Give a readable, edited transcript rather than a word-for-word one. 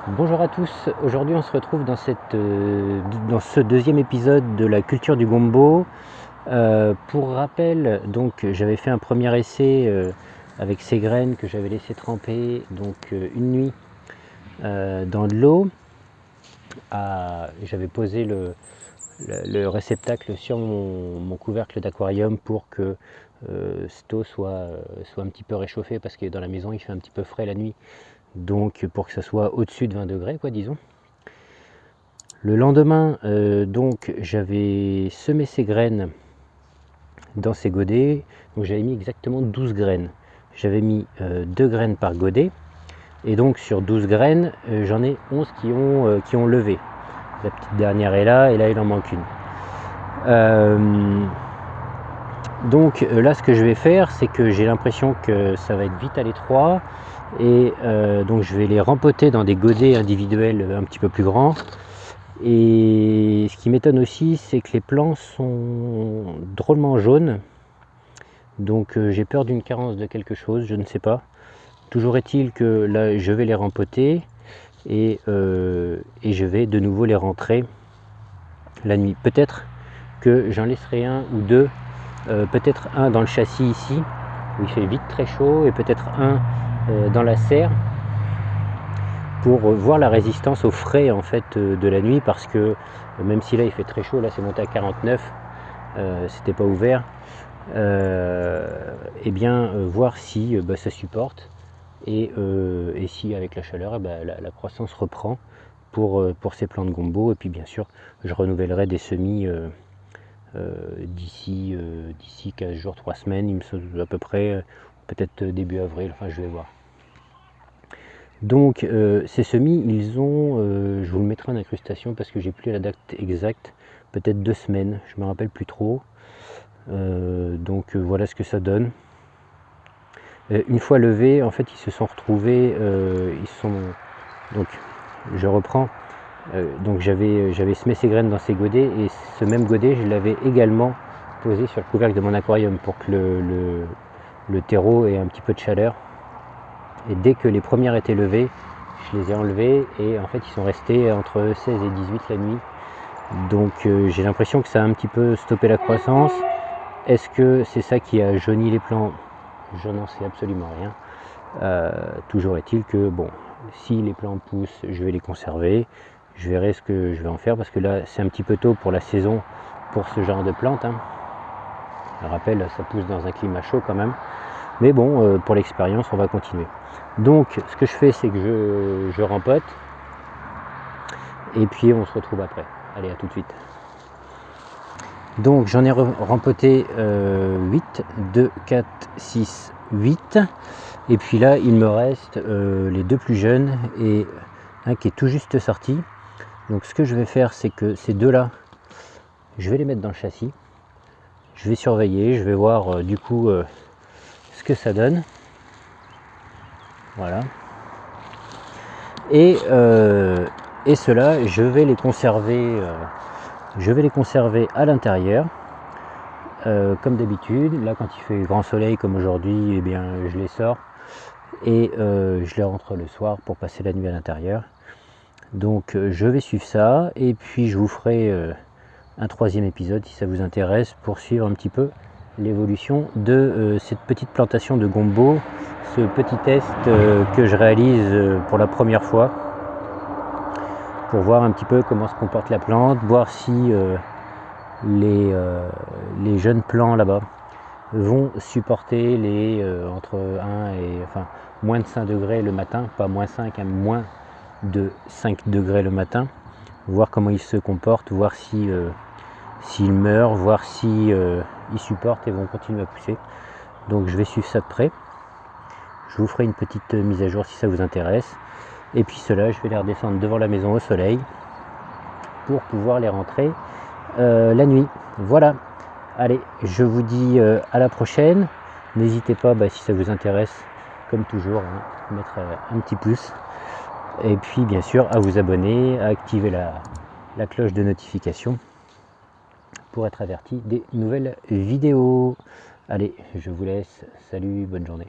Bonjour à tous, aujourd'hui on se retrouve dans ce deuxième épisode de la culture du gombo. Pour rappel, donc j'avais fait un premier essai avec ces graines que j'avais laissé tremper une nuit dans de l'eau. J'avais posé le réceptacle sur mon couvercle d'aquarium pour que cette eau soit un petit peu réchauffée, parce que dans la maison il fait un petit peu frais la nuit. Donc pour que ça soit au-dessus de 20 degrés, quoi, disons. Le lendemain, donc j'avais semé ces graines dans ces godets. Donc j'avais mis exactement 12 graines. J'avais mis 2 graines par godet. Et donc sur 12 graines, j'en ai 11 qui ont levé. La petite dernière est là, et là il en manque une. Donc là ce que je vais faire, c'est que j'ai l'impression que ça va être vite à l'étroit. Et donc je vais les rempoter dans des godets individuels un petit peu plus grands. Et ce qui m'étonne aussi, c'est que les plants sont drôlement jaunes. Donc j'ai peur d'une carence de quelque chose, je ne sais pas. Toujours est-il que là je vais les rempoter et je vais de nouveau les rentrer la nuit. Peut-être que j'en laisserai un ou deux, peut-être un dans le châssis ici, où il fait vite très chaud, et peut-être un dans la serre, pour voir la résistance au frais en fait de la nuit, parce que même si là il fait très chaud, là c'est monté à 49, c'était pas ouvert, et bien voir si ça supporte, et si avec la chaleur la croissance reprend pour ces plants de gombo. Et puis bien sûr je renouvellerai des semis d'ici 15 jours, 3 semaines, il me semble à peu près, peut-être début avril, enfin je vais voir. Donc ces semis, ils ont, je vous le mettrai en incrustation parce que j'ai plus la date exacte, peut-être 2 semaines, je me rappelle plus trop. Voilà ce que ça donne. Une fois levés, en fait, ils se sont retrouvés, donc je reprends. Donc j'avais semé ces graines dans ces godets, et ce même godet, je l'avais également posé sur le couvercle de mon aquarium pour que le terreau ait un petit peu de chaleur. Et dès que les premières étaient levées, je les ai enlevées, et en fait ils sont restés entre 16 et 18 la nuit. Donc j'ai l'impression que ça a un petit peu stoppé la croissance. Est-ce que c'est ça qui a jauni les plants? Je n'en sais absolument rien. Toujours est-il que bon, si les plants poussent, je vais les conserver. Je verrai ce que je vais en faire, parce que là c'est un petit peu tôt pour la saison pour ce genre de plantes. Je rappelle, ça pousse dans un climat chaud quand même. Mais bon, pour l'expérience, on va continuer. Donc ce que je fais, c'est que je rempote, et puis on se retrouve après. Allez, à tout de suite. Donc j'en ai rempoté 8, 2, 4, 6, 8. Et puis là il me reste les deux plus jeunes et un qui est tout juste sorti. Donc ce que je vais faire, c'est que ces deux là, je vais les mettre dans le châssis. Je vais surveiller, je vais voir du coup ce que ça donne. Voilà. Et ceux-là, je vais les conserver à l'intérieur, comme d'habitude. Là, quand il fait grand soleil comme aujourd'hui, eh bien je les sors et je les rentre le soir pour passer la nuit à l'intérieur. Donc je vais suivre ça, et puis je vous ferai un troisième épisode si ça vous intéresse, pour suivre un petit peu l'évolution de cette petite plantation de gombo, ce petit test que je réalise pour la première fois, pour voir un petit peu comment se comporte la plante, voir si les jeunes plants là-bas vont supporter les entre 1 et moins de 5 degrés le matin, pas moins 5, hein, moins de 5 degrés le matin, voir comment ils se comportent, voir si s'ils meurent, voir si ils supportent et vont continuer à pousser. Donc je vais suivre ça de près. Je vous ferai une petite mise à jour si ça vous intéresse. Et puis ceux-là, je vais les redescendre devant la maison au soleil pour pouvoir les rentrer la nuit. Voilà. Allez, je vous dis à la prochaine. N'hésitez pas, si ça vous intéresse, comme toujours, à mettre un petit pouce. Et puis bien sûr à vous abonner, à activer la cloche de notification pour être averti des nouvelles vidéos. Allez, je vous laisse. Salut, bonne journée.